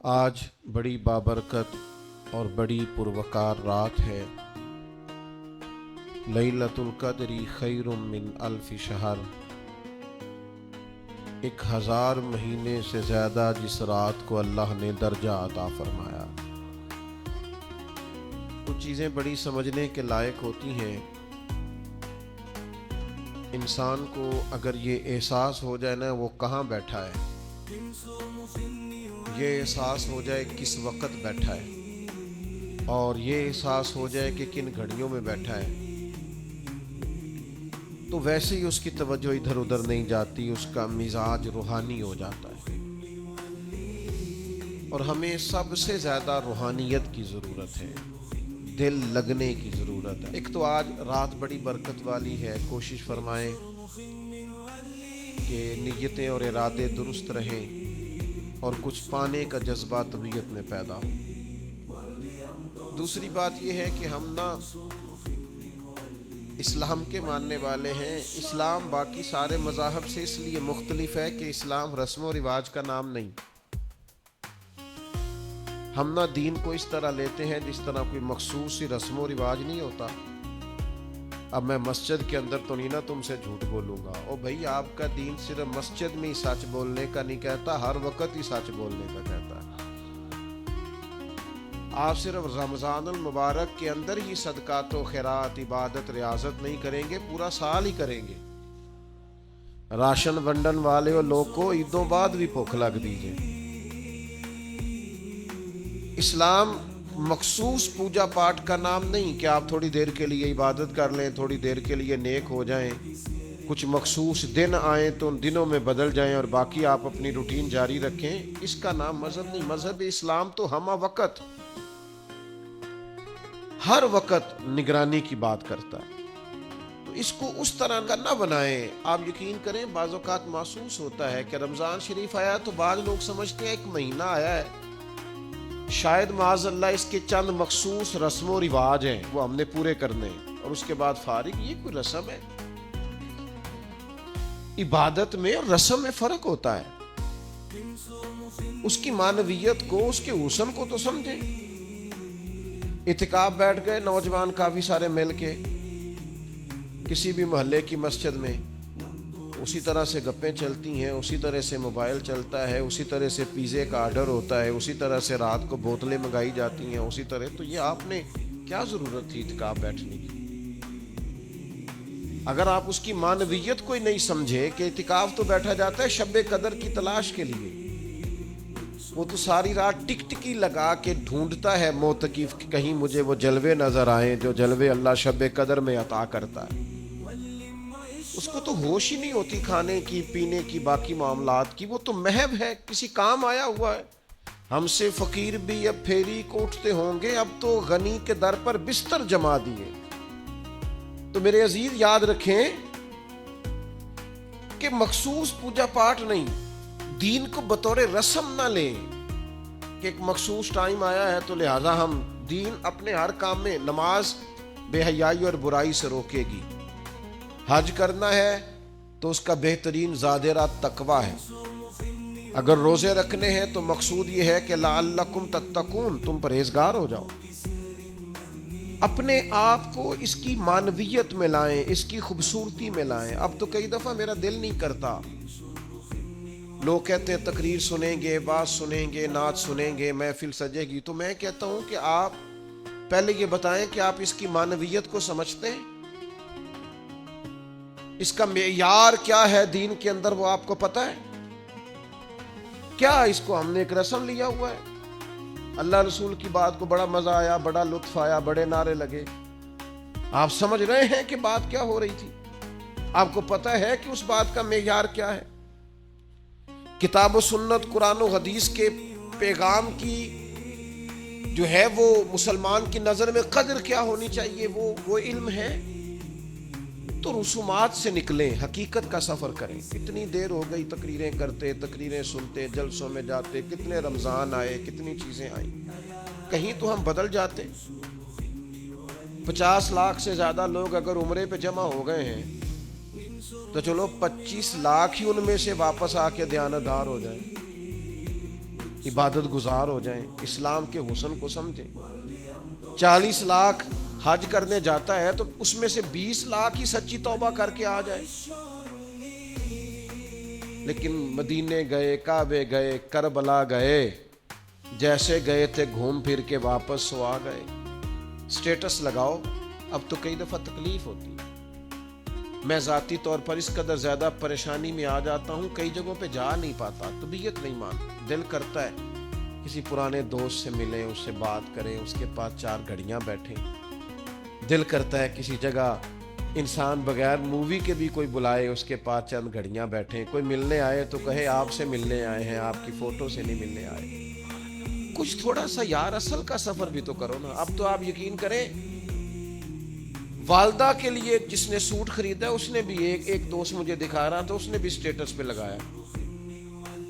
آج بڑی بابرکت اور بڑی پروقار رات ہے۔ لیلۃ القدر خیر من الف شہر، 1000 مہینے سے زیادہ جس رات کو اللہ نے درجہ عطا فرمایا۔ کچھ چیزیں بڑی سمجھنے کے لائق ہوتی ہیں۔ انسان کو اگر یہ احساس ہو جائے نا وہ کہاں بیٹھا ہے، یہ احساس ہو جائے کس وقت بیٹھا ہے، اور یہ احساس ہو جائے کہ کن گھڑیوں میں بیٹھا ہے، تو ویسے ہی اس کی توجہ ادھر ادھر نہیں جاتی، اس کا مزاج روحانی ہو جاتا ہے۔ اور ہمیں سب سے زیادہ روحانیت کی ضرورت ہے، دل لگنے کی ضرورت ہے۔ ایک تو آج رات بڑی برکت والی ہے، کوشش فرمائیں کہ نیتیں اور ارادے درست رہیں اور کچھ پانے کا جذبہ طبیعت میں پیدا ہو۔ دوسری بات یہ ہے کہ ہم نا اسلام کے ماننے والے ہیں۔ اسلام باقی سارے مذاہب سے اس لیے مختلف ہے کہ اسلام رسم و رواج کا نام نہیں۔ ہم نا دین کو اس طرح لیتے ہیں جس طرح کوئی مخصوص ہی رسم و رواج نہیں ہوتا۔ اب میں مسجد کے اندر تو نہیں نا تم سے جھوٹ بولوں گا، او بھائی آپ کا دین صرف مسجد میں ہی سچ بولنے کا نہیں کہتا، ہر وقت ہی سچ بولنے کا کہتا ہے۔ آپ صرف رمضان المبارک کے اندر ہی صدقات و خیرات، عبادت، ریاضت نہیں کریں گے، پورا سال ہی کریں گے۔ راشن ونڈن والے اور لوگ کو عیدوں بعد بھی بھوک لگ دیجئے۔ اسلام مخصوص پوجا پاٹ کا نام نہیں کہ آپ تھوڑی دیر کے لیے عبادت کر لیں، تھوڑی دیر کے لیے نیک ہو جائیں، کچھ مخصوص دن آئیں تو ان دنوں میں بدل جائیں اور باقی آپ اپنی روٹین جاری رکھیں۔ اس کا نام مذہب نہیں۔ مذہب اسلام تو ہمہ وقت، ہر وقت نگرانی کی بات کرتا ہے، تو اس کو اس طرح کا نہ بنائیں۔ آپ یقین کریں بعض اوقات محسوس ہوتا ہے کہ رمضان شریف آیا تو بعض لوگ سمجھتے ہیں ایک مہینہ آیا ہے، شاید معاذ اللہ اس کے چند مخصوص رسم و رواج ہیں وہ ہم نے پورے کرنے ہیں اور اس کے بعد فارغ۔ یہ کوئی رسم ہے؟ عبادت میں اور رسم میں فرق ہوتا ہے۔ اس کی معنویت کو، اس کے حسن کو تو سمجھیں۔ اعتکاف بیٹھ گئے نوجوان کافی سارے مل کے کسی بھی محلے کی مسجد میں، اسی طرح سے گپیں چلتی ہیں، اسی طرح سے موبائل چلتا ہے، اسی طرح سے پیزے کا آرڈر ہوتا ہے، اسی طرح سے رات کو بوتلیں منگائی جاتی ہیں، اسی طرح۔ تو یہ آپ نے کیا ضرورت تھی اعتکاف بیٹھنے کی؟ اگر آپ اس کی معنویت کو ہی نہیں سمجھے کہ اعتکاف تو بیٹھا جاتا ہے شب قدر کی تلاش کے لیے، وہ تو ساری رات ٹک ٹکی لگا کے ڈھونڈتا ہے معتکف کہ کہیں مجھے وہ جلوے نظر آئیں جو جلوے اللہ شب قدر میں عطا کرتا ہے۔ اس کو تو ہوش ہی نہیں ہوتی کھانے کی، پینے کی، باقی معاملات کی۔ وہ تو محض ہے کسی کام آیا ہوا ہے۔ ہم سے فقیر بھی اب پھیری کو اٹھتے ہوں گے، اب تو غنی کے در پر بستر جما دیے۔ تو میرے عزیز یاد رکھیں کہ مخصوص پوجا پاٹ نہیں، دین کو بطور رسم نہ لیں کہ ایک مخصوص ٹائم آیا ہے تو لہذا ہم دین اپنے ہر کام میں، نماز بے حیائی اور برائی سے روکے گی، حج کرنا ہے تو اس کا بہترین زادرہ تقویٰ ہے، اگر روزے رکھنے ہیں تو مقصود یہ ہے کہ لعلکم تتقون، تم پرہیزگار ہو جاؤ۔ اپنے آپ کو اس کی معنویت میں لائیں، اس کی خوبصورتی میں لائیں۔ اب تو کئی دفعہ میرا دل نہیں کرتا، لوگ کہتے ہیں تقریر سنیں گے، بات سنیں گے، نعت سنیں گے، محفل سجے گی، تو میں کہتا ہوں کہ آپ پہلے یہ بتائیں کہ آپ اس کی معنویت کو سمجھتے ہیں؟ اس کا معیار کیا ہے دین کے اندر، وہ آپ کو پتہ ہے کیا؟ اس کو ہم نے ایک رسم لیا ہوا ہے۔ اللہ رسول کی بات کو بڑا مزہ آیا، بڑا لطف آیا، بڑے نعرے لگے۔ آپ سمجھ رہے ہیں کہ بات کیا ہو رہی تھی؟ آپ کو پتہ ہے کہ اس بات کا معیار کیا ہے؟ کتاب و سنت، قرآن و حدیث کے پیغام کی جو ہے وہ مسلمان کی نظر میں قدر کیا ہونی چاہیے، وہ علم ہے۔ تو رسومات سے نکلیں، حقیقت کا سفر کریں۔ کتنی دیر ہو گئی تقریریں کرتے، تقریریں سنتے، جلسوں میں جاتے، کتنے رمضان آئے، کتنی چیزیں آئیں، کہیں تو ہم بدل جاتے۔ 50 لاکھ سے زیادہ لوگ اگر عمرے پہ جمع ہو گئے ہیں تو چلو 25 لاکھ ہی ان میں سے واپس آ کے دیانتدار ہو جائیں۔ عبادت گزار ہو جائیں, اسلام کے حسن کو سمجھیں. 40 لاکھ حج کرنے جاتا ہے تو اس میں سے 20 لاکھ ہی سچی توبہ کر کے آ جائے. لیکن مدینے گئے, کعبے گئے, کربلا گئے, جیسے گئے تھے گھوم پھر کے واپس سو آ گئے. سٹیٹس لگاؤ. اب تو کئی دفعہ تکلیف ہوتی ہے. میں ذاتی طور پر اس قدر زیادہ پریشانی میں آ جاتا ہوں, کئی جگہوں پہ جا نہیں پاتا, طبیعت نہیں مانتی. دل کرتا ہے کسی پرانے دوست سے ملیں, اس سے بات کریں, اس کے پاس 4 گھڑیاں بیٹھیں. دل کرتا ہے کسی جگہ انسان بغیر مووی کے بھی کوئی بلائے, اس کے پاس چند گھڑیاں بیٹھیں. کوئی ملنے آئے تو کہے آپ سے ملنے آئے ہیں, آپ کی فوٹو سے نہیں ملنے آئے. کچھ تھوڑا سا یار اصل کا سفر بھی تو کرو نا. اب تو آپ یقین کریں, والدہ کے لیے جس نے سوٹ خریدا, اس نے بھی ایک دوست مجھے دکھا رہا تھا, اس نے بھی سٹیٹس پہ لگایا,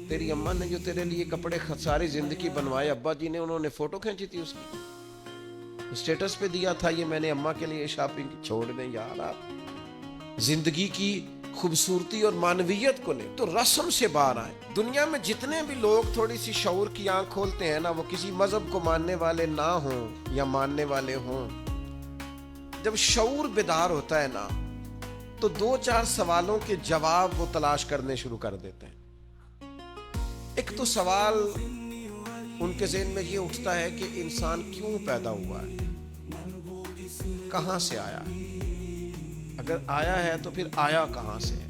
تیری اماں نے جو تیرے لیے کپڑے ساری زندگی بنوائے, ابا جی نے, انہوں نے فوٹو کھینچی تھی اس کی, سٹیٹس پہ دیا تھا, یہ میں نے اماں کے لیے شاپنگ. چھوڑ دیں یار, آپ زندگی کی خوبصورتی اور معنویت کو لیں تو رسم سے باہر آئیں. دنیا میں جتنے بھی لوگ تھوڑی سی شعور کی آنکھ کھولتے ہیں نا, وہ کسی مذہب کو ماننے والے نہ ہوں یا ماننے والے ہوں, جب شعور بیدار ہوتا ہے نا تو 2-4 سوالوں کے جواب وہ تلاش کرنے شروع کر دیتے ہیں. ایک تو سوال ان کے ذہن میں یہ اٹھتا ہے کہ انسان کیوں پیدا ہوا ہے, کہاں سے آیا ہے, اگر آیا ہے تو پھر آیا کہاں سے ہے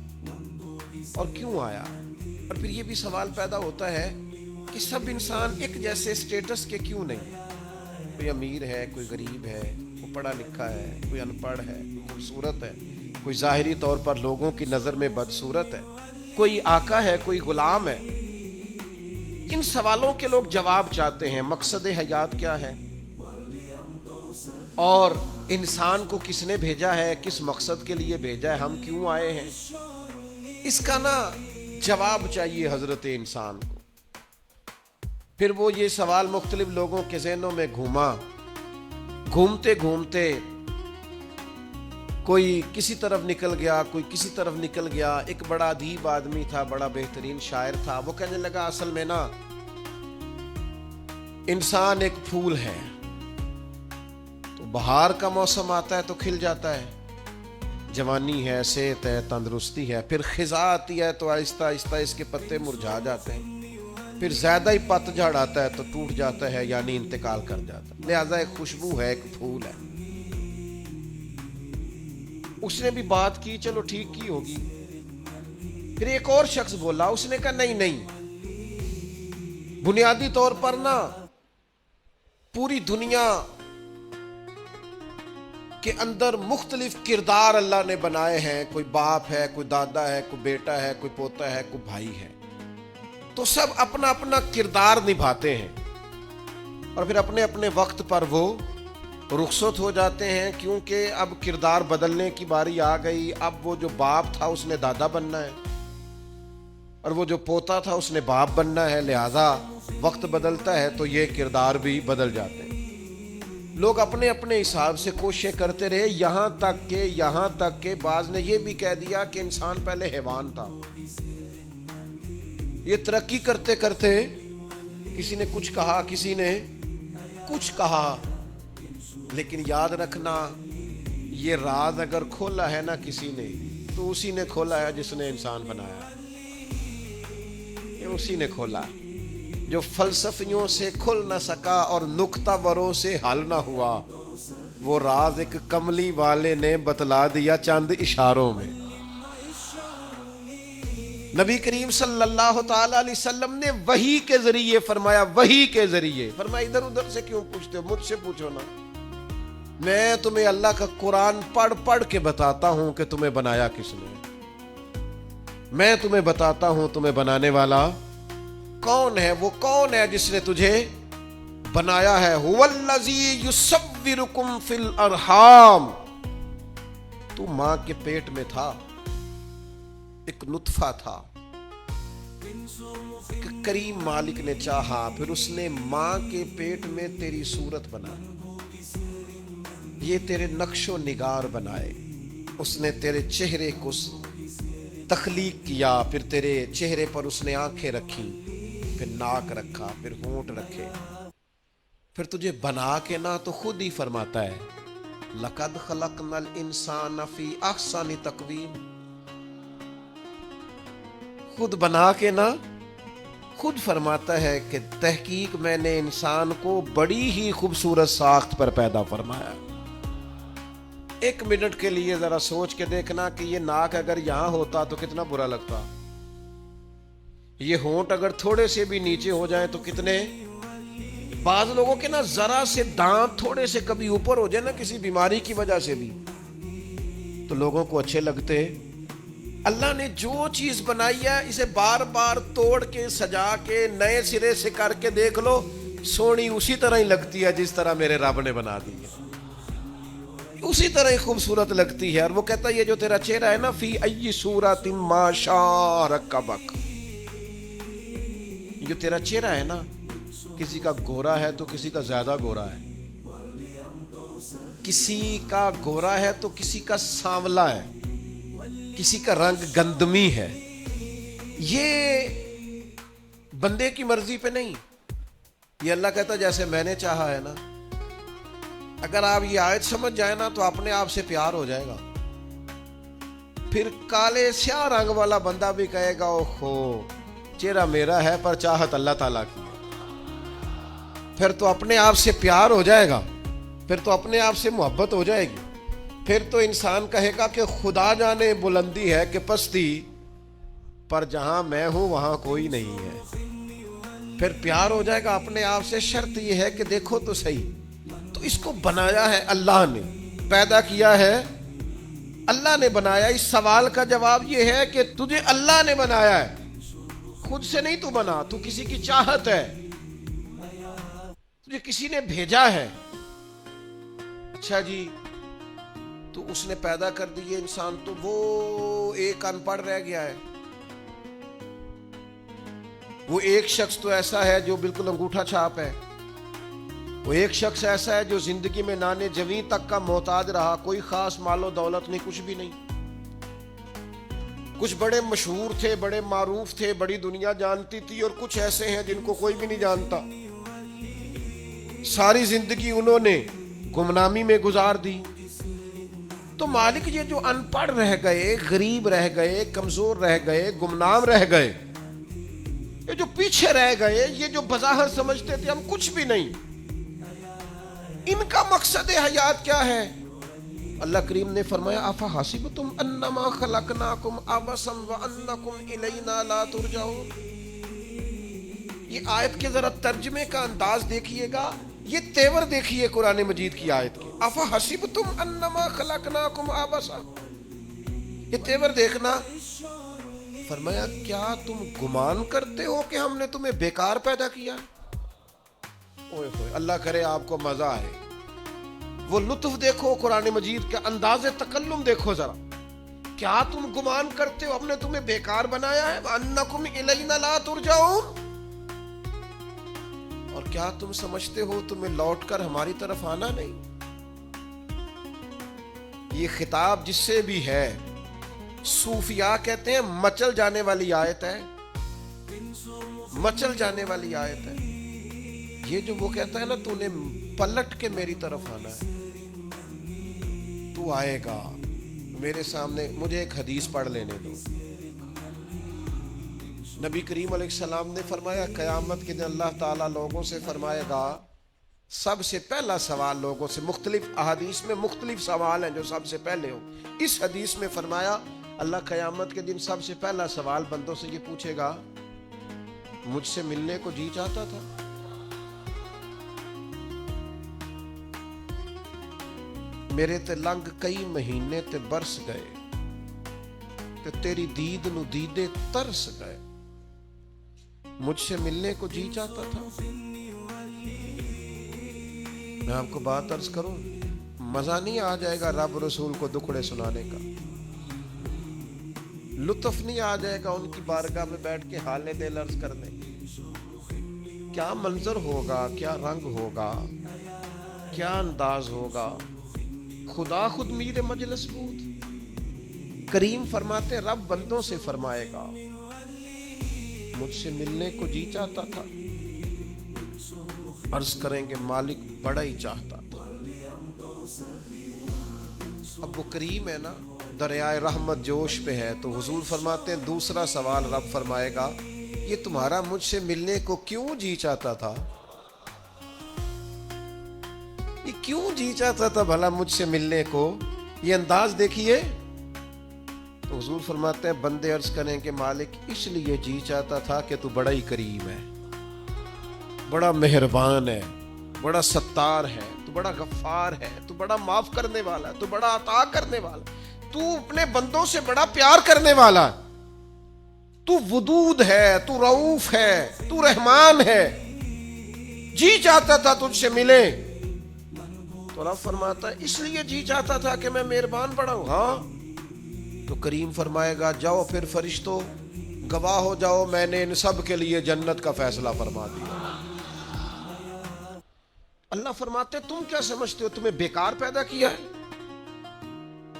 اور کیوں آیا. اور پھر یہ بھی سوال پیدا ہوتا ہے کہ سب انسان ایک جیسے سٹیٹس کے کیوں نہیں. کوئی امیر ہے, کوئی غریب ہے, کوئی پڑھا لکھا ہے, کوئی ان پڑھ ہے, کوئی خوبصورت ہے, کوئی ظاہری طور پر لوگوں کی نظر میں بدصورت ہے, کوئی آقا ہے, کوئی غلام ہے. ان سوالوں کے لوگ جواب چاہتے ہیں. مقصد حیات کیا ہے اور انسان کو کس نے بھیجا ہے, کس مقصد کے لیے بھیجا ہے, ہم کیوں آئے ہیں, اس کا نا جواب چاہیے حضرت انسان کو. پھر وہ یہ سوال مختلف لوگوں کے ذہنوں میں گھوما, گھومتے گھومتے کوئی کسی طرف نکل گیا, کوئی کسی طرف نکل گیا. ایک بڑا ادیب آدمی تھا, بڑا بہترین شاعر تھا, وہ کہنے لگا اصل میں نا انسان ایک پھول ہے, تو بہار کا موسم آتا ہے تو کھل جاتا ہے, جوانی ہے, صحت ہے, تندرستی ہے. پھر خزاں آتی ہے تو آہستہ آہستہ اس کے پتے مرجھا جاتے ہیں. پھر زیادہ ہی پتجھڑ آتا ہے تو ٹوٹ جاتا ہے, یعنی انتقال کر جاتا ہے. لہذا ایک خوشبو ہے, ایک پھول ہے. اس نے بھی بات کی, چلو ٹھیک کی ہوگی. پھر ایک اور شخص بولا, اس نے کہا نہیں نہیں, بنیادی طور پر نا پوری دنیا کے اندر مختلف کردار اللہ نے بنائے ہیں. کوئی باپ ہے, کوئی دادا ہے, کوئی بیٹا ہے, کوئی پوتا ہے, کوئی بھائی ہے. تو سب اپنا اپنا کردار نبھاتے ہیں اور پھر اپنے اپنے وقت پر وہ رخصت ہو جاتے ہیں, کیونکہ اب کردار بدلنے کی باری آ گئی. اب وہ جو باپ تھا اس نے دادا بننا ہے, اور وہ جو پوتا تھا اس نے باپ بننا ہے. لہذا وقت بدلتا ہے تو یہ کردار بھی بدل جاتے ہیں. لوگ اپنے اپنے حساب سے کوششیں کرتے رہے, یہاں تک کہ بعض نے یہ بھی کہہ دیا کہ انسان پہلے حیوان تھا. یہ ترقی کرتے کرتے کسی نے کچھ کہا, کسی نے کچھ کہا, لیکن یاد رکھنا یہ راز اگر کھولا ہے نا کسی نے, تو اسی نے کھولا ہے جس نے انسان بنایا. یہ اسی نے کھولا جو فلسفیوں سے کھل نہ سکا اور نکتہ وروں سے حل نہ ہوا. وہ راز ایک کملی والے نے بتلا دیا چند اشاروں میں. نبی کریم صلی اللہ تعالی علیہ وسلم نے وحی کے ذریعے فرمایا, وحی کے ذریعے فرمایا. ادھر ادھر سے کیوں پوچھتے ہو, مجھ سے پوچھو نا. میں تمہیں اللہ کا قرآن پڑھ پڑھ کے بتاتا ہوں کہ تمہیں بنایا کس نے. میں تمہیں بتاتا ہوں تمہیں بنانے والا کون ہے. وہ کون ہے جس نے تجھے بنایا ہے. هو الذی یصورکم فی الارحام. تو ماں کے پیٹ میں تھا, ایک نطفہ تھا, ایک کریم مالک نے چاہا, پھر اس نے ماں کے پیٹ میں تیری صورت بنائی, یہ تیرے نقش و نگار بنائے. اس نے تیرے چہرے کو تخلیق کیا, پھر تیرے چہرے پر اس نے آنکھیں رکھی, پھر ناک رکھا، پھر ہونٹ رکھے، پھر تجھے بنا کے نا تو خود ہی فرماتا ہے لَقَدْ خَلَقْنَا الْإِنسَانَ فِي أَحْسَنِ تَقْوِيمٍ، خود بنا کے نا خود فرماتا ہے کہ تحقیق میں نے انسان کو بڑی ہی خوبصورت ساخت پر پیدا فرمایا۔ ایک منٹ کے لیے ذرا سوچ کے دیکھنا کہ یہ ناک اگر یہاں ہوتا تو کتنا برا لگتا، یہ ہونٹ اگر تھوڑے سے بھی نیچے ہو جائیں تو کتنے، بعض لوگوں کے نا ذرا سے دانت تھوڑے سے کبھی اوپر ہو جائے نا کسی بیماری کی وجہ سے بھی تو لوگوں کو اچھے لگتے۔ اللہ نے جو چیز بنائی ہے اسے بار بار توڑ کے سجا کے نئے سرے سے کر کے دیکھ لو، سونی اسی طرح ہی لگتی ہے جس طرح میرے رب نے بنا دی ہے، اسی طرح ہی خوبصورت لگتی ہے۔ اور وہ کہتا ہے یہ جو تیرا چہرہ ہے نا فی ای صورت ما شاء رکبک، جو تیرا چہرہ ہے نا کسی کا گورا ہے تو کسی کا زیادہ گورا ہے، کسی کا گورا ہے تو کسی کا سانولا ہے، کسی کا رنگ گندمی ہے، یہ بندے کی مرضی پہ نہیں، یہ اللہ کہتا جیسے میں نے چاہا ہے نا۔ اگر آپ یہ آیت سمجھ جائیں نا تو اپنے آپ سے پیار ہو جائے گا، پھر کالے سیاہ رنگ والا بندہ بھی کہے گا اوہو چہرہ میرا ہے پر چاہت اللہ تعالیٰ کی ہے، پھر تو اپنے آپ سے پیار ہو جائے گا، پھر تو اپنے آپ سے محبت ہو جائے گی، پھر تو انسان کہے گا کہ خدا جانے بلندی ہے کہ پستی، پر جہاں میں ہوں وہاں کوئی نہیں ہے، پھر پیار ہو جائے گا اپنے آپ سے۔ شرط یہ ہے کہ دیکھو تو صحیح، تو اس کو بنایا ہے اللہ نے، پیدا کیا ہے اللہ نے بنایا۔ اس سوال کا جواب یہ ہے کہ تجھے اللہ نے بنایا ہے، خود سے نہیں تو بنا، تو کسی کی چاہت ہے، تجھے کسی نے بھیجا ہے۔ اچھا جی، تو اس نے پیدا کر دی یہ انسان، تو وہ ایک ان پڑھ رہ گیا ہے، وہ ایک شخص تو ایسا ہے جو بالکل انگوٹھا چھاپ ہے، وہ ایک شخص ایسا ہے جو زندگی میں نانے جویں تک کا محتاج رہا، کوئی خاص مال و دولت نہیں، کچھ بھی نہیں۔ کچھ بڑے مشہور تھے، بڑے معروف تھے، بڑی دنیا جانتی تھی، اور کچھ ایسے ہیں جن کو کوئی بھی نہیں جانتا۔ ساری زندگی انہوں نے گمنامی میں گزار دی۔ تو مالک یہ جو ان پڑھ رہ گئے، غریب رہ گئے، کمزور رہ گئے، گمنام رہ گئے، یہ جو پیچھے رہ گئے، یہ جو بظاہر سمجھتے تھے ہم کچھ بھی نہیں، ان کا مقصد حیات کیا ہے؟ اللہ کریم نے فرمایا افحسبتم انما خلقناکم عبثا وانکم الینا لا ترجعون۔ یہ آیت کے ذرا ترجمے کا انداز دیکھیے گا، یہ تیور دیکھیے قرآن مجید کی آیت کے، افحسبتم انما خلقناکم عبثا، یہ تیور دیکھنا۔ فرمایا کیا تم گمان کرتے ہو کہ ہم نے تمہیں بیکار پیدا کیا؟ اوئے ہوئے، اللہ کرے آپ کو مزہ آئے، وہ لطف دیکھو قرآن مجید کا انداز تکلم دیکھو ذرا۔ کیا تم گمان کرتے ہو ہم نے تمہیں بیکار بنایا ہے؟ وَأَنَّكُمْ إِلَيْنَا لَا تُرْجَعُونَ، اور کیا تم سمجھتے ہو تمہیں لوٹ کر ہماری طرف آنا نہیں؟ یہ خطاب جس سے بھی ہے، صوفیاء کہتے ہیں مچل جانے والی آیت ہے، مچل جانے والی آیت ہے۔ یہ جو وہ کہتا ہے نا تو نے پلٹ کے میری طرف آنا ہے، تو آئے گا میرے سامنے، مجھے ایک حدیث پڑھ لینے دو۔ نبی کریم علیہ السلام نے فرمایا قیامت کے دن اللہ تعالیٰ لوگوں سے فرمائے گا، سب سے پہلا سوال لوگوں سے، مختلف احادیث میں مختلف سوال ہیں جو سب سے پہلے ہو۔ اس حدیث میں فرمایا اللہ قیامت کے دن سب سے پہلا سوال بندوں سے یہ پوچھے گا مجھ سے ملنے کو جی چاہتا تھا؟ میرے تے لنگ کئی مہینے تے برس گئے تے تیری دید نو دیدے ترس گئے، مجھ سے ملنے کو جی چاہتا تھا؟ میں آپ کو بات عرض کروں، مزہ نہیں آ جائے گا رب رسول کو دکھڑے سنانے کا، لطف نہیں آ جائے گا ان کی بارگاہ میں بیٹھ کے حال دل عرض کرنے؟ کیا منظر ہوگا، کیا رنگ ہوگا، کیا انداز ہوگا، خدا خود میر مجلس بود۔ کریم فرماتے رب بندوں سے فرمائے گا مجھ سے ملنے کو جی چاہتا تھا؟ عرض کریں گے مالک بڑا ہی چاہتا تھا. اب وہ کریم ہے نا, دریائے رحمت جوش پہ ہے, تو حضور فرماتے ہیں دوسرا سوال رب فرمائے گا یہ تمہارا مجھ سے ملنے کو کیوں جی چاہتا تھا؟ یہ کیوں جی چاہتا تھا بھلا مجھ سے ملنے کو؟ یہ انداز دیکھیے. تو حضور فرماتے ہیں بندے عرض کریں کہ مالک اس لیے جی چاہتا تھا کہ تو بڑا ہی کریم ہے, بڑا مہربان ہے, بڑا ستار ہے, تو بڑا غفار ہے, تو بڑا معاف کرنے والا ہے, تو بڑا عطا کرنے والا, تو اپنے بندوں سے بڑا پیار کرنے والا, تو ودود ہے, تو رؤوف ہے, تو رحمان ہے, جی چاہتا تھا تجھ سے ملے. تو رب فرماتا ہے اس لیے جی چاہتا تھا کہ میں مہربان بڑا ہوں. ہاں. تو کریم فرمائے گا جاؤ پھر فرشتوں گواہ ہو جاؤ, میں نے ان سب کے لیے جنت کا فیصلہ فرما دیا. اللہ فرماتے تم کیا سمجھتے ہو تمہیں بیکار پیدا کیا ہے؟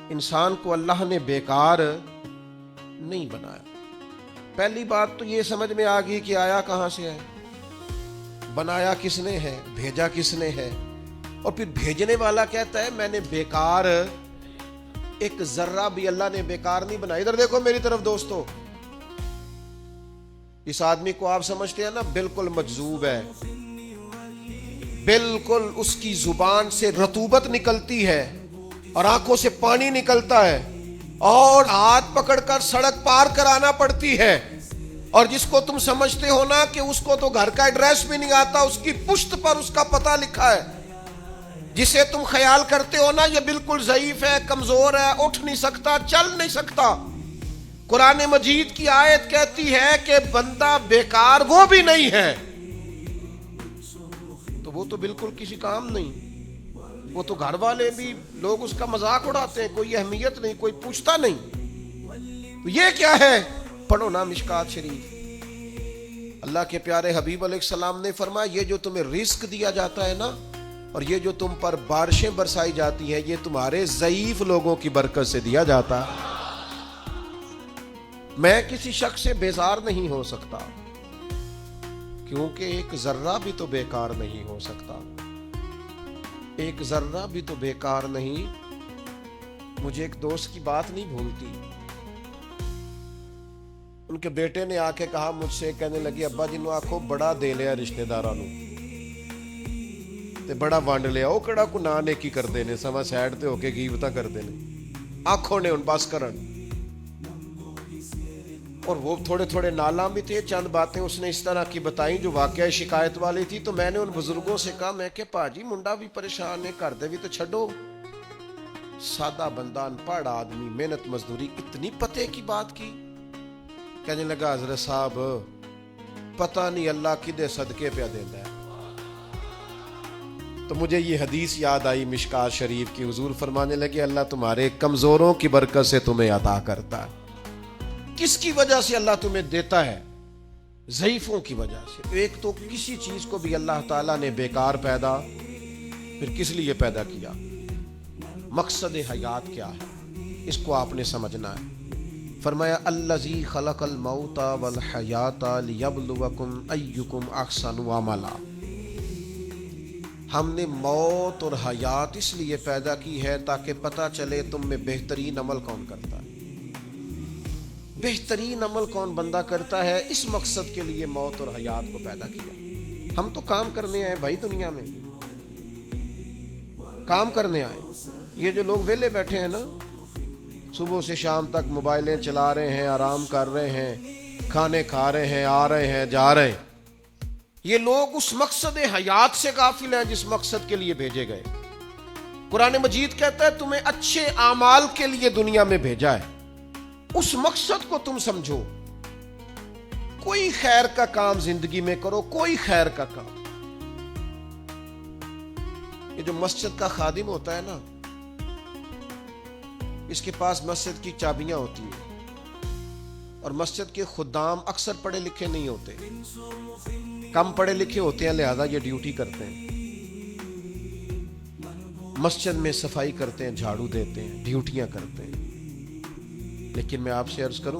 انسان کو اللہ نے بیکار نہیں بنایا. پہلی بات تو یہ سمجھ میں آ گئی کہ آیا کہاں سے ہے, بنایا کس نے ہے, بھیجا کس نے ہے. اور پھر بھیجنے والا کہتا ہے میں نے بیکار, ایک ذرہ بھی اللہ نے بیکار نہیں بنایا. ادھر دیکھو میری طرف دوستو, اس آدمی کو آپ سمجھتے ہیں نا بالکل مجذوب ہے, بالکل اس کی زبان سے رطوبت نکلتی ہے اور آنکھوں سے پانی نکلتا ہے اور ہاتھ پکڑ کر سڑک پار کرانا پڑتی ہے, اور جس کو تم سمجھتے ہو نا کہ اس کو تو گھر کا ایڈریس بھی نہیں آتا, اس کی پشت پر اس کا پتہ لکھا ہے. جسے تم خیال کرتے ہو نا یہ بالکل ضعیف ہے, کمزور ہے, اٹھ نہیں سکتا, چل نہیں سکتا, قرآن مجید کی آیت کہتی ہے کہ بندہ بیکار وہ بھی نہیں ہے. تو وہ تو بالکل کسی کام نہیں, وہ تو گھر والے بھی لوگ اس کا مذاق اڑاتے ہیں, کوئی اہمیت نہیں, کوئی پوچھتا نہیں. تو یہ کیا ہے؟ پڑھو نا مشکات شریف. اللہ کے پیارے حبیب علیہ السلام نے فرمایا یہ جو تمہیں رزق دیا جاتا ہے نا, اور یہ جو تم پر بارشیں برسائی جاتی ہیں, یہ تمہارے ضعیف لوگوں کی برکت سے دیا جاتا. میں کسی شخص سے بیزار نہیں ہو سکتا کیونکہ ایک ذرہ بھی تو بیکار نہیں ہو سکتا, ایک ذرہ بھی تو بیکار نہیں. مجھے ایک دوست کی بات نہیں بھولتی, ان کے بیٹے نے آ کے کہا مجھ سے, کہنے لگی ابا جنوں آکھو بڑا دے لیا رشتہ داراں نوں تے بڑا ونڈ لیا, وہ کڑا کو نہ نیکی کردے نے, سما سائڈ تے ہو کے غیبتاں کردے نے, آنکھوں نے ان بس کرن. اور وہ تھوڑے تھوڑے نالاں بھی تھے. چند باتیں اس نے اس طرح کی بتائیں جو واقعہ شکایت والی تھی. تو میں نے ان بزرگوں سے کہا, میں کہ پاجی منڈا بھی پریشان ہے, کر دے بھی تو چھڈو. سادہ بندہ, ان پڑھ آدمی, محنت مزدوری, اتنی پتے کی بات کی. کہنے لگا حضرت صاحب پتہ نہیں اللہ کدے صدقے پہ دیندا ہے. تو مجھے یہ حدیث یاد آئی مشکات شریف کی. حضور فرمانے لگے اللہ تمہارے کمزوروں کی برکت سے تمہیں عطا کرتا ہے. کس کی وجہ سے اللہ تمہیں دیتا ہے؟ ضعیفوں کی وجہ سے. ایک تو کسی چیز کو بھی اللہ تعالیٰ نے بیکار پیدا پھر کس لیے پیدا کیا, مقصد حیات کیا ہے, اس کو آپ نے سمجھنا ہے. فرمایا الذی خلق الموت والحیات لیبلوکم ایکم احسن عملا. ہم نے موت اور حیات اس لیے پیدا کی ہے تاکہ پتہ چلے تم میں بہترین عمل کون کرتا ہے, بہترین عمل کون بندہ کرتا ہے. اس مقصد کے لیے موت اور حیات کو پیدا کیا. ہم تو کام کرنے آئے بھائی, دنیا میں کام کرنے آئے. یہ جو لوگ ویلے بیٹھے ہیں نا, صبح سے شام تک موبائلیں چلا رہے ہیں, آرام کر رہے ہیں, کھانے کھا رہے ہیں, آ رہے ہیں, جا رہے ہیں, یہ لوگ اس مقصد حیات سے غافل ہیں جس مقصد کے لیے بھیجے گئے. قرآن مجید کہتا ہے تمہیں اچھے اعمال کے لیے دنیا میں بھیجا ہے, اس مقصد کو تم سمجھو. کوئی خیر کا کام زندگی میں کرو, کوئی خیر کا کام. یہ جو مسجد کا خادم ہوتا ہے نا, اس کے پاس مسجد کی چابیاں ہوتی ہیں, اور مسجد کے خدام اکثر پڑھے لکھے نہیں ہوتے, کم پڑھے لکھے ہوتے ہیں, لہذا یہ ڈیوٹی کرتے ہیں. مسجد میں صفائی کرتے ہیں, جھاڑو دیتے ہیں, ڈیوٹیاں کرتے ہیں. لیکن میں آپ سے عرض کروں,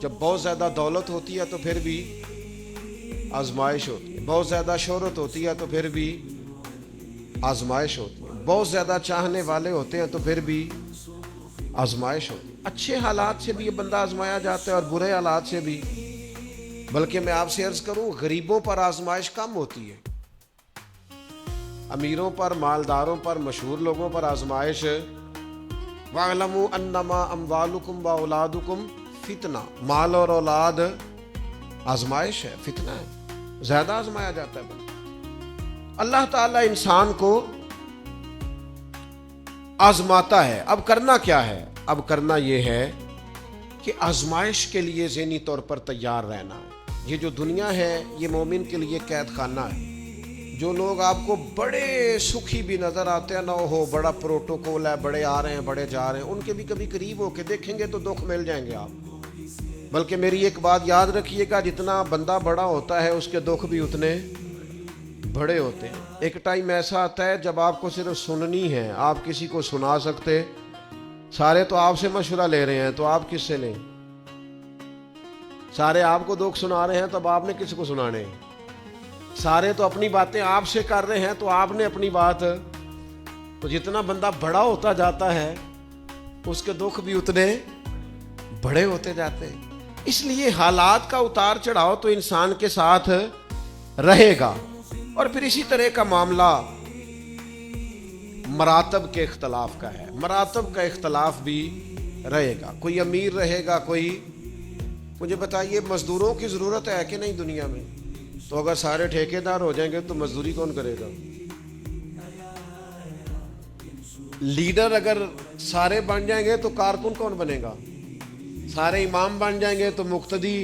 جب بہت زیادہ دولت ہوتی ہے تو پھر بھی آزمائش ہوتی ہے، بہت زیادہ شہرت ہوتی ہے تو پھر بھی آزمائش ہوتی ہے، بہت زیادہ چاہنے والے ہوتے ہیں تو پھر بھی آزمائش ہوتی ہے۔ اچھے حالات سے بھی یہ بندہ آزمایا جاتا ہے اور برے حالات سے بھی، بلکہ میں آپ سے عرض کروں غریبوں پر آزمائش کم ہوتی ہے، امیروں پر، مالداروں پر، مشہور لوگوں پر آزمائش وَاعْلَمُوا أَنَّمَا أَمْوَالُكُمْ وَأَوْلَادُكُمْ فِتْنَةٌ، مال اور اولاد آزمائش ہے، فتنہ ہے، زیادہ آزمایا جاتا ہے بندہ۔ اللہ تعالیٰ انسان کو آزماتا ہے۔ اب کرنا کیا ہے؟ اب کرنا یہ ہے کہ آزمائش کے لیے ذہنی طور پر تیار رہنا ہے۔ یہ جو دنیا ہے یہ مومن کے لیے قید خانہ ہے۔ جو لوگ آپ کو بڑے سکھی بھی نظر آتے ہیں، نہ ہو بڑا پروٹوکول ہے، بڑے آ رہے ہیں، بڑے جا رہے ہیں، ان کے بھی کبھی قریب ہو کے دیکھیں گے تو دکھ مل جائیں گے آپ۔ بلکہ میری ایک بات یاد رکھیے گا، جتنا بندہ بڑا ہوتا ہے اس کے دکھ بھی اتنے بڑے ہوتے ہیں۔ ایک ٹائم ایسا آتا ہے جب آپ کو صرف سننی ہے، آپ کسی کو سنا سکتے، سارے تو آپ سے مشورہ لے رہے ہیں تو آپ کس سے لیں؟ سارے آپ کو دکھ سنا رہے ہیں تو اب آپ نے کس کو سنانے ہیں؟ سارے تو اپنی باتیں آپ سے کر رہے ہیں تو آپ نے اپنی بات۔ تو جتنا بندہ بڑا ہوتا جاتا ہے اس کے دکھ بھی اتنے بڑے ہوتے جاتے ہیں۔ اس لیے حالات کا اتار چڑھاؤ تو انسان کے ساتھ رہے گا، اور پھر اسی طرح کا معاملہ مراتب کے اختلاف کا ہے، مراتب کا اختلاف بھی رہے گا۔ کوئی امیر رہے گا، کوئی، مجھے بتائیے مزدوروں کی ضرورت ہے کہ نہیں دنیا میں؟ تو اگر سارے ٹھیکیدار ہو جائیں گے تو مزدوری کون کرے گا؟ لیڈر اگر سارے بن جائیں گے تو کارکن کون بنے گا؟ سارے امام بن جائیں گے تو مقتدی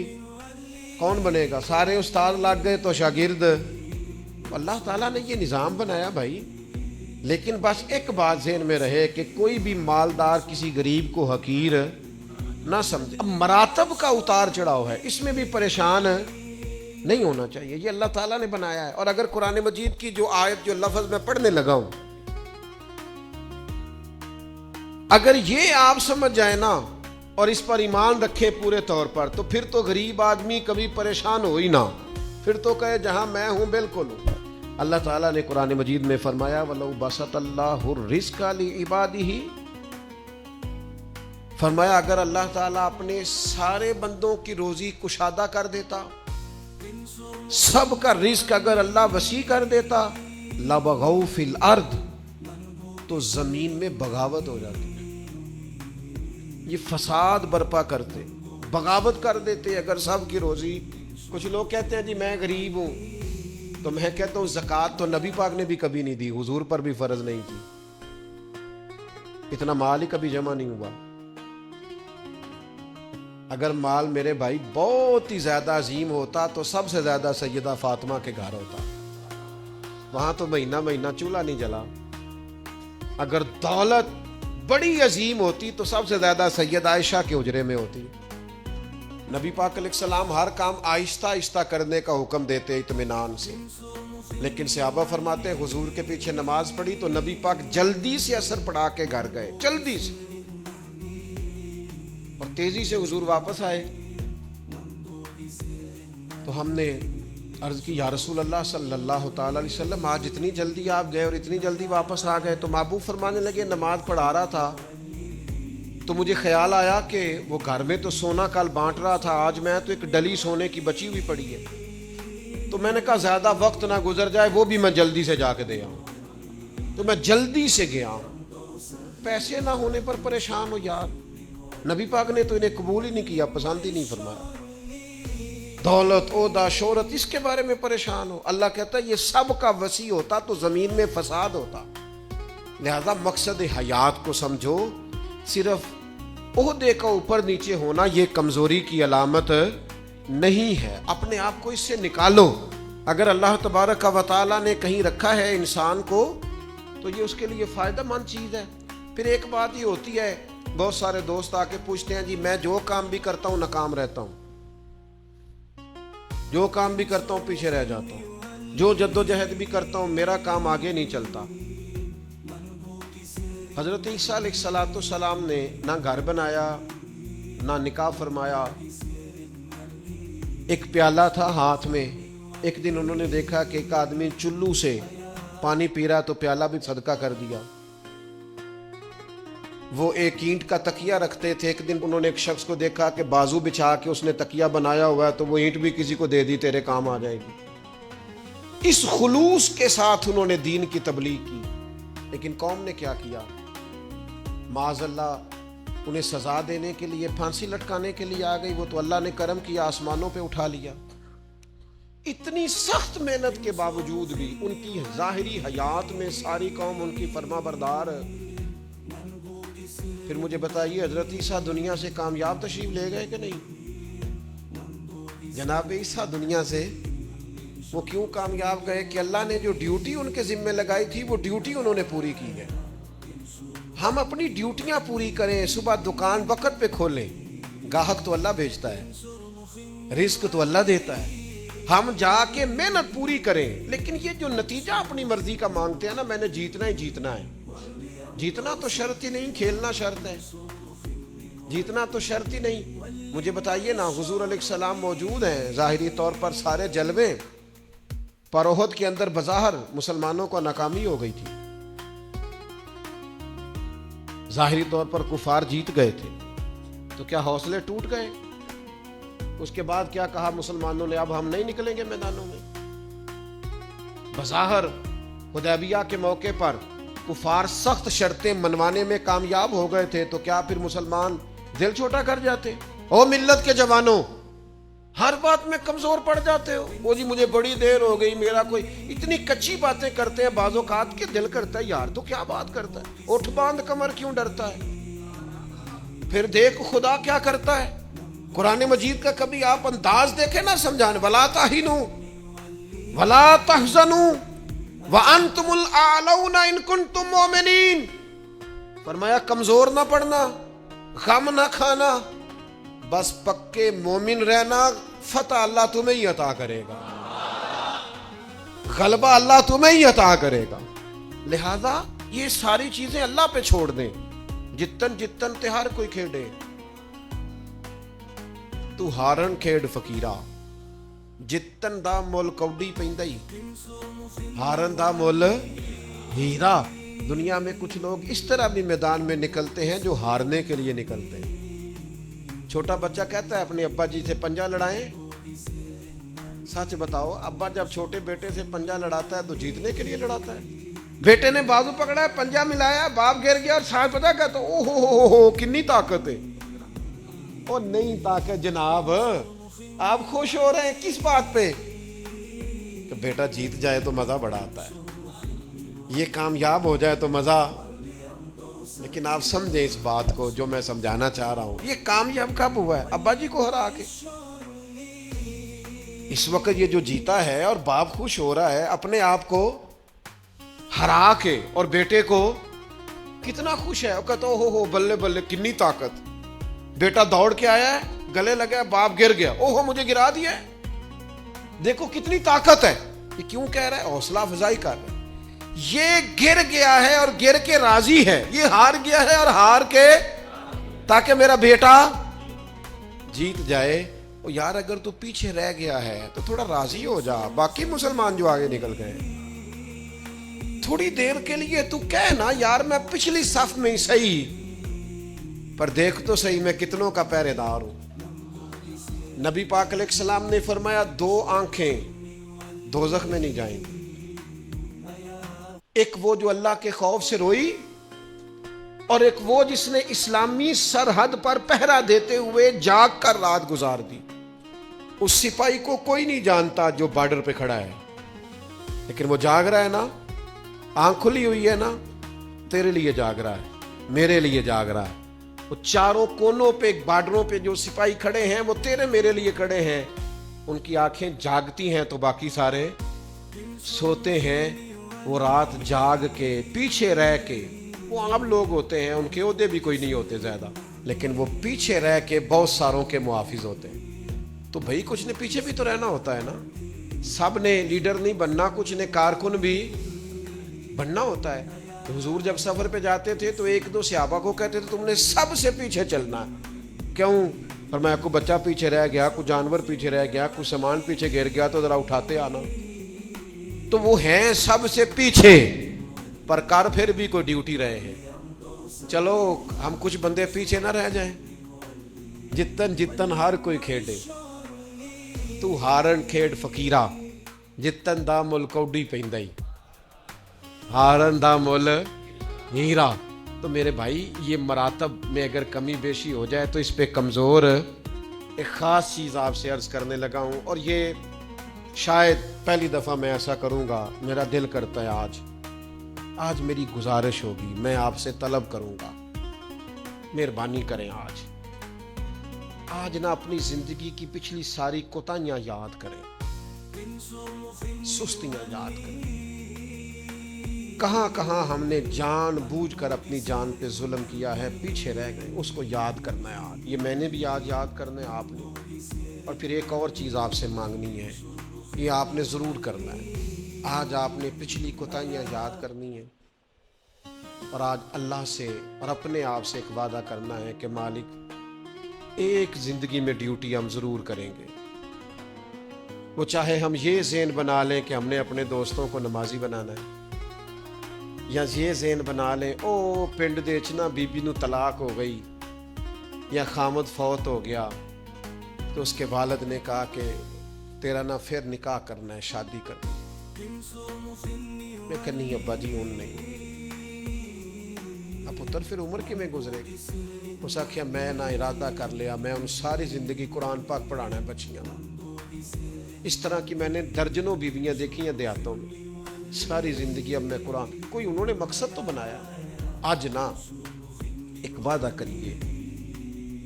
کون بنے گا؟ سارے استاد لگ گئے تو شاگرد۔ اللہ تعالیٰ نے یہ نظام بنایا بھائی، لیکن بس ایک بات ذہن میں رہے کہ کوئی بھی مالدار کسی غریب کو حقیر نہ سمجھے۔ اب مراتب کا اتار چڑھاؤ ہے، اس میں بھی پریشان نہیں ہونا چاہیے، یہ اللہ تعالیٰ نے بنایا ہے۔ اور اگر قرآن مجید کی جو آیت، جو لفظ میں پڑھنے لگا ہوں، اگر یہ آپ سمجھ جائیں نا اور اس پر ایمان رکھے پورے طور پر، تو پھر تو غریب آدمی کبھی پریشان ہو ہی نہ، پھر تو کہے جہاں میں ہوں بالکل ہوں۔ اللہ تعالیٰ نے قرآن مجید میں فرمایا وَلَوْ بَسَطَ اللَّهُ الرِّزْقَ لِعِبَادِهِ، فرمایا اگر اللہ تعالیٰ اپنے سارے بندوں کی روزی کشادہ کر دیتا، سب کا رزق اگر اللہ وسیع کر دیتا، لَبَغَوْا فِي الْأَرْضِ، تو زمین میں بغاوت ہو جاتی، یہ فساد برپا کرتے، بغاوت کر دیتے اگر سب کی روزی۔ کچھ لوگ کہتے ہیں جی میں غریب ہوں، تو میں کہتا ہوں زکوٰۃ تو نبی پاک نے بھی کبھی نہیں دی، حضور پر بھی فرض نہیں کی، اتنا مال ہی کبھی جمع نہیں ہوا۔ اگر مال میرے بھائی بہت ہی زیادہ عظیم ہوتا تو سب سے زیادہ سیدہ فاطمہ کے گھر ہوتا، وہاں تو مہینہ مہینہ چولہا نہیں جلا۔ اگر دولت بڑی عظیم ہوتی تو سب سے زیادہ سید عائشہ کے حجرے میں ہوتی۔ نبی پاک علیہ السلام ہر کام آہستہ آہستہ کرنے کا حکم دیتے اطمینان سے، لیکن صحابہ فرماتے ہیں حضور کے پیچھے نماز پڑھی تو نبی پاک جلدی سے عصر پڑھا کے گھر گئے، جلدی سے، اور تیزی سے حضور واپس آئے۔ تو ہم نے عرض کی یا رسول اللہ صلی اللہ تعالی علیہ وسلم، آج اتنی جلدی آپ گئے اور اتنی جلدی واپس آ گئے؟ تو محبوب فرمانے لگے نماز پڑھا رہا تھا تو مجھے خیال آیا کہ وہ گھر میں تو سونا کل بانٹ رہا تھا، آج میں تو ایک ڈلی سونے کی بچی ہوئی پڑی ہے، تو میں نے کہا زیادہ وقت نہ گزر جائے، وہ بھی میں جلدی سے جا کے دے آؤں، تو میں جلدی سے گیا ہوں۔ پیسے نہ ہونے پر پریشان ہو یار، نبی پاک نے تو انہیں قبول ہی نہیں کیا، پسند ہی نہیں فرمایا۔ دولت، عہدہ، شہرت، اس کے بارے میں پریشان ہو، اللہ کہتا ہے یہ سب کا وسیع ہوتا تو زمین میں فساد ہوتا۔ لہذا مقصد حیات کو سمجھو، صرف عہدے کا اوپر نیچے ہونا یہ کمزوری کی علامت نہیں ہے، اپنے آپ کو اس سے نکالو۔ اگر اللہ تبارک و تعالیٰ نے کہیں رکھا ہے انسان کو تو یہ اس کے لیے فائدہ مند چیز ہے۔ پھر ایک بات یہ ہوتی ہے، بہت سارے دوست آ کے پوچھتے ہیں جی میں جو کام بھی کرتا ہوں ناکام رہتا ہوں، جو کام بھی کرتا ہوں پیچھے رہ جاتا ہوں، جو جدوجہد بھی کرتا ہوں میرا کام آگے نہیں چلتا۔ حضرت عیسیٰ علیہ السلام نے نہ گھر بنایا، نہ نکاح فرمایا، ایک پیالہ تھا ہاتھ میں. ایک دن انہوں نے دیکھا کہ ایک آدمی چلو سے پانی پی رہا تو پیالہ بھی صدقہ کر دیا. وہ ایک اینٹ کا تکیہ رکھتے تھے. ایک دن انہوں نے ایک شخص کو دیکھا کہ بازو بچھا کے اس نے تکیہ بنایا ہوا ہے تو وہ اینٹ بھی کسی کو دے دی, تیرے کام آ جائے گی. اس خلوص کے ساتھ انہوں نے دین کی تبلیغ کی. لیکن قوم نے کیا کیا؟ معاذ اللہ انہیں سزا دینے کے لیے, پھانسی لٹکانے کے لیے آ گئی. وہ تو اللہ نے کرم کیا, آسمانوں پہ اٹھا لیا. اتنی سخت محنت کے باوجود بھی ان کی ظاہری حیات میں ساری قوم ان کی فرما بردار. پھر مجھے بتائیے حضرت عیسیٰ دنیا سے کامیاب تشریف لے گئے کہ نہیں؟ جناب عیسیٰ دنیا سے وہ کیوں کامیاب گئے کہ اللہ نے جو ڈیوٹی ان کے ذمہ لگائی تھی وہ ڈیوٹی انہوں نے پوری کی ہے. ہم اپنی ڈیوٹیاں پوری کریں, صبح دکان وقت پہ کھولیں. گاہک تو اللہ بھیجتا ہے, رزق تو اللہ دیتا ہے. ہم جا کے محنت پوری کریں. لیکن یہ جو نتیجہ اپنی مرضی کا مانگتے ہیں نا, میں نے جیتنا ہی جیتنا ہے. جیتنا تو شرط ہی نہیں, کھیلنا شرط ہے. جیتنا تو شرط ہی نہیں. مجھے بتائیے نا, حضور علیہ السلام موجود ہیں, ظاہری طور پر سارے جلوے, پر احد کے اندر بظاہر مسلمانوں کو ناکامی ہو گئی تھی. ظاہری طور پر کفار جیت گئے تھے, تو کیا حوصلے ٹوٹ گئے؟ اس کے بعد کیا کہا مسلمانوں نے, اب ہم نہیں نکلیں گے میدانوں میں. بظاہر حدیبیہ کے موقع پر کفار سخت شرطیں منوانے میں کامیاب ہو گئے تھے, تو کیا پھر مسلمان دل چھوٹا کر جاتے؟ او ملت کے جوانوں, ہر بات میں کمزور پڑ جاتے ہو. وہ جی مجھے بڑی دیر ہو گئی, میرا کوئی اتنی کچی باتیں کرتے ہیں بعض اوقات کے دل کرتا ہے یار تو کیا بات کرتا ہے, اٹھ باندھ کمر کیوں ڈرتا ہے. پھر دیکھ خدا کیا کرتا ہے. قرآن مجید کا کبھی آپ انداز دیکھیں نا سمجھانے, وَلَا تَهِنُوا وَلَا تَحْزَنُوا وَأَنْتُمُ الْأَعْلَوْنَ إِن كُنتُم مُؤْمِنِينَ. فرمایا کمزور نہ پڑنا, غم نہ کھانا, بس پکے مومن رہنا. فتح اللہ تمہیں ہی عطا کرے گا, غلبہ اللہ تمہیں ہی عطا کرے گا. لہذا یہ ساری چیزیں اللہ پہ چھوڑ دیں. جتن جتن تہار کوئی کھیڑے, تو ہارن کھیڑ فقیرہ. جتن دا مول کوڈی پیندائی, ہارن دا مول ہیرا. دنیا میں کچھ لوگ اس طرح بھی میدان میں نکلتے ہیں جو ہارنے کے لیے نکلتے ہیں. چھوٹا بچہ کہتا ہے اپنے ابا جی سے پنجہ لڑائیں. سچ بتاؤ, ابا جب چھوٹے بیٹے سے پنجہ لڑاتا ہے تو جیتنے کے لیے لڑاتا ہے. بیٹے نے بازو پکڑا ہے, پنجہ ملایا, باپ گر گیا اور ساتھ پتا کہتا او ہو کنی طاقت ہے. او نہیں طاقت جناب, آپ خوش ہو رہے ہیں کس بات پہ کہ بیٹا جیت جائے تو مزہ بڑا آتا ہے, یہ کامیاب ہو جائے تو مزہ. لیکن آپ سمجھیں اس بات کو جو میں سمجھانا چاہ رہا ہوں. یہ کامیاب کب ہوا ہے؟ ابا جی کو ہرا کے. اس وقت یہ جو جیتا ہے اور باپ خوش ہو رہا ہے اپنے آپ کو ہرا کے, اور بیٹے کو کتنا خوش ہے, وہ کہتا ہو بلے بلے کنی طاقت. بیٹا دوڑ کے آیا ہے, گلے لگا, باپ گر گیا, او ہو مجھے گرا دیا, دیکھو کتنی طاقت ہے. یہ کیوں کہہ رہا ہے؟ حوصلہ افزائی کر رہا ہے. یہ گر گیا ہے اور گر کے راضی ہے, یہ ہار گیا ہے اور ہار کے تاکہ میرا بیٹا جیت جائے. او یار اگر تو پیچھے رہ گیا ہے تو تھوڑا راضی ہو جا. باقی مسلمان جو آگے نکل گئے تھوڑی دیر کے لیے تو کہہ نا یار میں پچھلی صف میں ہی صحیح, پر دیکھ تو صحیح میں کتنوں کا پہرے دار ہوں. نبی پاک علیہ السلام نے فرمایا 2 آنکھیں دوزخ میں نہیں جائیں گی. ایک وہ جو اللہ کے خوف سے روئی, اور ایک وہ جس نے اسلامی سرحد پر پہرا دیتے ہوئے جاگ کر رات گزار دی. اس سپاہی کو کوئی نہیں جانتا جو بارڈر پہ کھڑا ہے, لیکن وہ جاگ رہا ہے نا, آنکھ کھلی ہوئی ہے نا, تیرے لیے جاگ رہا ہے, میرے لیے جاگ رہا ہے. وہ چاروں کونوں پہ بارڈروں پہ جو سپاہی کھڑے ہیں وہ تیرے میرے لیے کھڑے ہیں. ان کی آنکھیں جاگتی ہیں تو باقی سارے سوتے ہیں. وہ رات جاگ کے پیچھے رہ کے, وہ عام لوگ ہوتے ہیں, ان کے عہدے بھی کوئی نہیں ہوتے زیادہ, لیکن وہ پیچھے رہ کے بہت ساروں کے محافظ ہوتے ہیں. تو بھائی کچھ نے پیچھے بھی تو رہنا ہوتا ہے نا, سب نے لیڈر نہیں بننا, کچھ نے کارکن بھی بننا ہوتا ہے. حضور جب سفر پہ جاتے تھے تو 1-2 صحابہ کو کہتے تھے تم نے سب سے پیچھے چلنا ہے. کیوں؟ فرمایا کوئی بچہ پیچھے رہ گیا, کوئی جانور پیچھے رہ گیا, کوئی سامان پیچھے گر گیا تو ذرا اٹھاتے آنا. تو وہ ہیں سب سے پیچھے, پر کر پھر بھی کوئی ڈیوٹی رہے ہیں. چلو ہم کچھ بندے پیچھے نہ رہ جائیں. جتن جتن ہر کوئی کھیڈے, تو ہارن کھیڈ فقیرہ, جتن دا مل کوڈی پیندائی, ہارن دا مل ہیرا. تو میرے بھائی یہ مراتب میں اگر کمی بیشی ہو جائے تو اس پہ کمزور. ایک خاص چیز آپ سے عرض کرنے لگا ہوں, اور یہ شاید پہلی دفعہ میں ایسا کروں گا. میرا دل کرتا ہے آج میری گزارش ہوگی, میں آپ سے طلب کروں گا, مہربانی کریں آج نہ اپنی زندگی کی پچھلی ساری کوتاہیاں یاد کریں, سستیاں یاد کریں. کہاں کہاں ہم نے جان بوجھ کر اپنی جان پہ ظلم کیا ہے, پیچھے رہ گئے, اس کو یاد کرنا ہے آج. یہ میں نے بھی آج یاد کرنا ہے, آپ نے. اور پھر ایک اور چیز آپ سے مانگنی ہے, یہ آپ نے ضرور کرنا ہے. آج آپ نے پچھلی کوتاہیاں یاد کرنی ہے, اور آج اللہ سے اور اپنے آپ سے ایک وعدہ کرنا ہے کہ مالک ایک زندگی میں ڈیوٹی ہم ضرور کریں گے. وہ چاہے ہم یہ ذہن بنا لیں کہ ہم نے اپنے دوستوں کو نمازی بنانا ہے, یا یہ ذہن بنا لیں او پنڈ دے وچ نا بی بی نو طلاق ہو گئی, یا خامد فوت ہو گیا تو اس کے والد نے کہا کہ تیرا نا پھر نکاح کرنا ہے, شادی کرنا. میں کہ نہیں ابا جی ان نہیں. اب پتر پھر عمر کی میں گزرے گی. اس آخیا میں نہ ارادہ کر لیا, میں ان ساری زندگی قرآن پاک پڑھانا ہے بچیاں. اس طرح کی میں نے درجنوں بیویاں دیکھی ہیں دیہاتوں میں, ساری زندگی اب میں قرآن. کوئی انہوں نے مقصد تو بنایا. آج نہ ایک وعدہ کریے,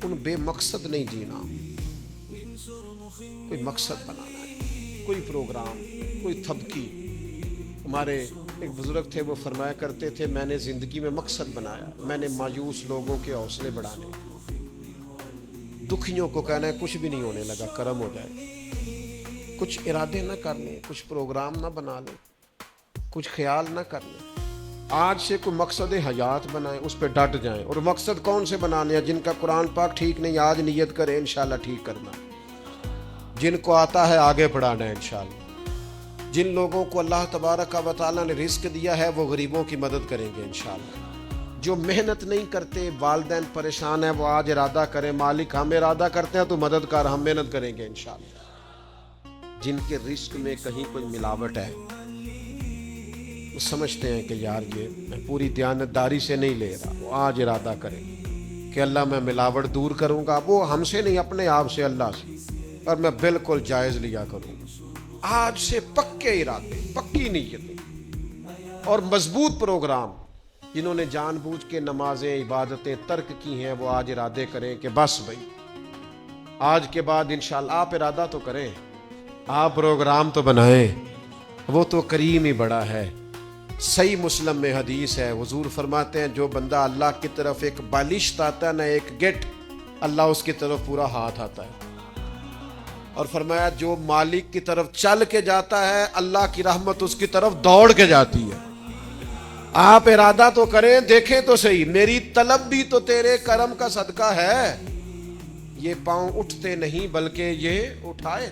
ان بے مقصد نہیں جینا, کوئی مقصد بنانا ہے, کوئی پروگرام, کوئی تھبکی. ہمارے ایک بزرگ تھے, وہ فرمایا کرتے تھے میں نے زندگی میں مقصد بنایا, میں نے مایوس لوگوں کے حوصلے بڑھانے, دکھیوں کو کہنا ہے کچھ بھی نہیں ہونے لگا, کرم ہو جائے. کچھ ارادے نہ کر لیں, کچھ پروگرام نہ بنا لیں, کچھ خیال نہ کر لیں. آج سے کوئی مقصد حیات بنائیں, اس پہ ڈٹ جائیں. اور مقصد کون سے بنانے ہیں؟ جن کا قرآن پاک ٹھیک نہیں, آج نیت کریں انشاءاللہ ٹھیک کرنا. جن کو آتا ہے آگے پڑھانا ہے انشاءاللہ. جن لوگوں کو اللہ تبارک و تعالیٰ نے رزق دیا ہے وہ غریبوں کی مدد کریں گے انشاءاللہ. جو محنت نہیں کرتے, والدین پریشان ہیں, وہ آج ارادہ کریں مالک ہم ارادہ کرتے ہیں تو مدد کر, ہم محنت کریں گے انشاءاللہ. جن کے رزق میں کہیں کوئی ملاوٹ ہے, وہ سمجھتے ہیں کہ یار یہ میں پوری دیانتداری سے نہیں لے رہا, وہ آج ارادہ کریں کہ اللہ میں ملاوٹ دور کروں گا. وہ ہم سے نہیں, اپنے آپ سے, اللہ سے, اور میں بالکل جائز لیا کروں گا. آج سے پکے ارادے, پکی نیتیں اور مضبوط پروگرام. جنہوں نے جان بوجھ کے نمازیں عبادتیں ترک کی ہیں, وہ آج ارادے کریں کہ بس بھائی آج کے بعد انشاءاللہ. آپ ارادہ تو کریں, آپ پروگرام تو بنائیں, وہ تو کریم ہی بڑا ہے. صحیح مسلم میں حدیث ہے, حضور فرماتے ہیں جو بندہ اللہ کی طرف ایک بالشت آتا ہے نہ ایک گٹ, اللہ اس کی طرف پورا ہاتھ آتا ہے. اور فرمایا جو مالک کی طرف چل کے جاتا ہے اللہ کی رحمت اس کی طرف دوڑ کے جاتی ہے. آپ ارادہ تو کریں, دیکھیں تو صحیح, میری طلب بھی تو تیرے کرم کا صدقہ ہے. یہ پاؤں اٹھتے نہیں بلکہ یہ اٹھائے.